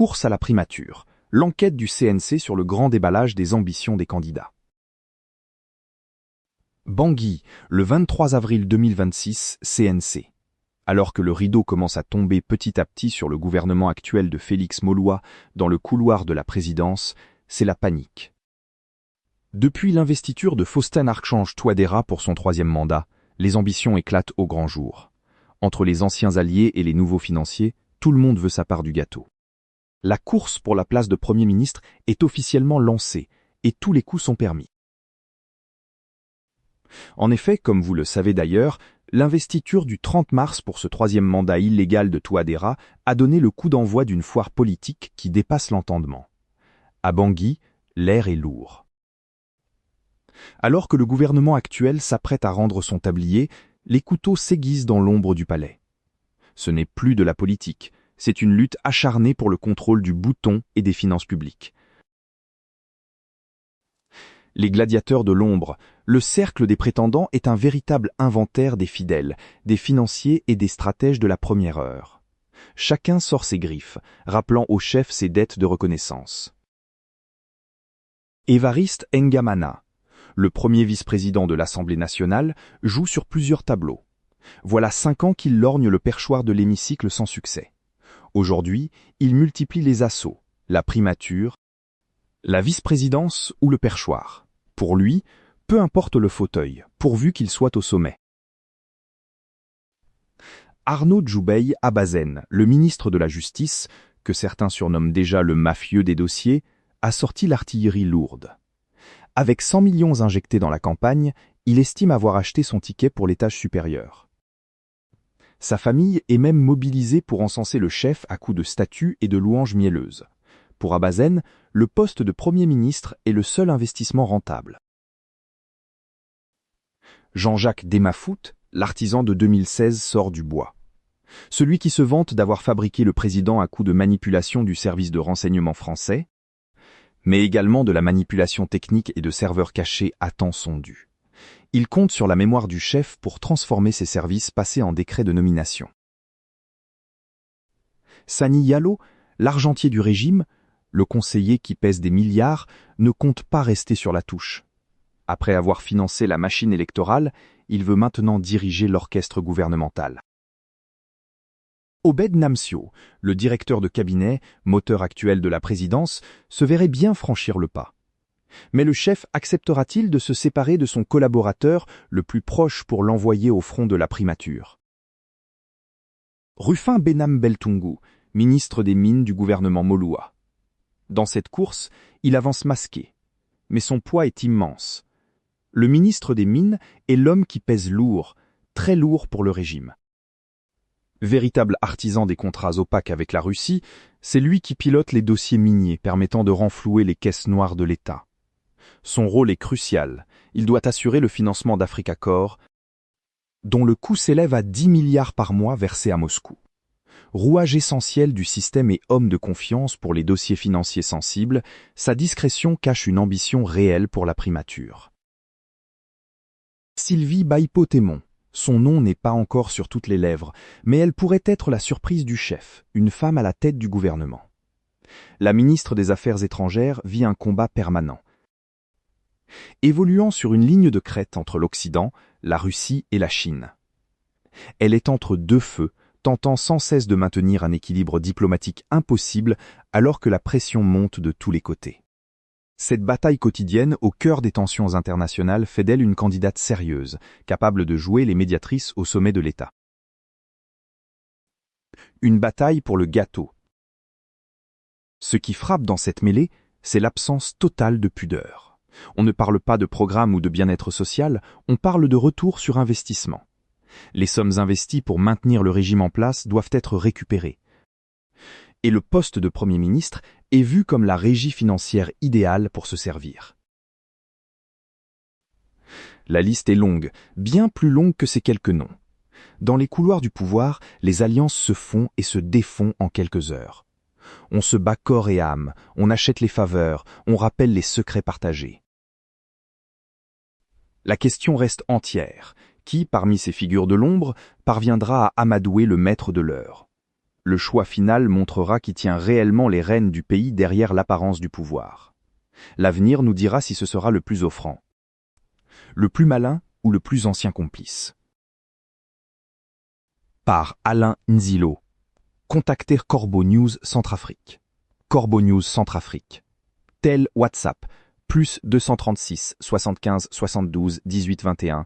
Course à la primature, l'enquête du CNC sur le grand déballage des ambitions des candidats. Bangui, le 23 avril 2026, CNC. Alors que le rideau commence à tomber petit à petit sur le gouvernement actuel de Félix Moloua dans le couloir de la présidence, c'est la panique. Depuis l'investiture de Faustin-Archange Touadéra pour son 3e mandat, les ambitions éclatent au grand jour. Entre les anciens alliés et les nouveaux financiers, tout le monde veut sa part du gâteau. La course pour la place de Premier ministre est officiellement lancée et tous les coups sont permis. En effet, comme vous le savez d'ailleurs, l'investiture du 30 mars pour ce 3e mandat illégal de Touadéra a donné le coup d'envoi d'une foire politique qui dépasse l'entendement. À Bangui, l'air est lourd. Alors que le gouvernement actuel s'apprête à rendre son tablier, les couteaux s'aiguisent dans l'ombre du palais. Ce n'est plus de la politique, c'est une lutte acharnée pour le contrôle du bouton et des finances publiques. Les gladiateurs de l'ombre, le cercle des prétendants est un véritable inventaire des fidèles, des financiers et des stratèges de la première heure. Chacun sort ses griffes, rappelant au chef ses dettes de reconnaissance. Évariste N'Djamena, le premier vice-président de l'Assemblée nationale, joue sur plusieurs tableaux. Voilà 5 ans qu'il lorgne le perchoir de l'hémicycle sans succès. Aujourd'hui, il multiplie les assauts, la primature, la vice-présidence ou le perchoir. Pour lui, peu importe le fauteuil, pourvu qu'il soit au sommet. Arnaud Djoubey Abazen, le ministre de la Justice, que certains surnomment déjà le mafieux des dossiers, a sorti l'artillerie lourde. Avec 100 millions injectés dans la campagne, il estime avoir acheté son ticket pour l'étage supérieur. Sa famille est même mobilisée pour encenser le chef à coups de statues et de louanges mielleuses. Pour Abazen, le poste de Premier ministre est le seul investissement rentable. Jean-Jacques Desmafout, l'artisan de 2016, sort du bois. Celui qui se vante d'avoir fabriqué le président à coups de manipulation du service de renseignement français, mais également de la manipulation technique et de serveurs cachés attend son dû. Il compte sur la mémoire du chef pour transformer ses services passés en décret de nomination. Sani Yalo, l'argentier du régime, le conseiller qui pèse des milliards, ne compte pas rester sur la touche. Après avoir financé la machine électorale, il veut maintenant diriger l'orchestre gouvernemental. Obed Namsio, le directeur de cabinet, moteur actuel de la présidence, se verrait bien franchir le pas. Mais le chef acceptera-t-il de se séparer de son collaborateur le plus proche pour l'envoyer au front de la primature? Rufin Benham Beltungu, ministre des Mines du gouvernement Moloua. Dans cette course, il avance masqué. Mais son poids est immense. Le ministre des Mines est l'homme qui pèse lourd, très lourd pour le régime. Véritable artisan des contrats opaques avec la Russie, c'est lui qui pilote les dossiers miniers permettant de renflouer les caisses noires de l'État. Son rôle est crucial. Il doit assurer le financement d'Africa Corps, dont le coût s'élève à 10 milliards par mois versés à Moscou. Rouage essentiel du système et homme de confiance pour les dossiers financiers sensibles, sa discrétion cache une ambition réelle pour la primature. Sylvie Baipo-Témon. Son nom n'est pas encore sur toutes les lèvres, mais elle pourrait être la surprise du chef, une femme à la tête du gouvernement. La ministre des Affaires étrangères vit un combat permanent. Évoluant sur une ligne de crête entre l'Occident, la Russie et la Chine. Elle est entre deux feux, tentant sans cesse de maintenir un équilibre diplomatique impossible alors que la pression monte de tous les côtés. Cette bataille quotidienne au cœur des tensions internationales fait d'elle une candidate sérieuse, capable de jouer les médiatrices au sommet de l'État. Une bataille pour le gâteau. Ce qui frappe dans cette mêlée, c'est l'absence totale de pudeur. On ne parle pas de programme ou de bien-être social, on parle de retour sur investissement. Les sommes investies pour maintenir le régime en place doivent être récupérées. Et le poste de Premier ministre est vu comme la régie financière idéale pour se servir. La liste est longue, bien plus longue que ces quelques noms. Dans les couloirs du pouvoir, les alliances se font et se défont en quelques heures. On se bat corps et âme, on achète les faveurs, on rappelle les secrets partagés. La question reste entière. Qui, parmi ces figures de l'ombre, parviendra à amadouer le maître de l'heure? Le choix final montrera qui tient réellement les rênes du pays derrière l'apparence du pouvoir. L'avenir nous dira si ce sera le plus offrant, le plus malin ou le plus ancien complice. Par Alain Nzilo. Contacter Corbeau News Centrafrique. Corbeau News Centrafrique. Tel WhatsApp, +236 75 72 18 21,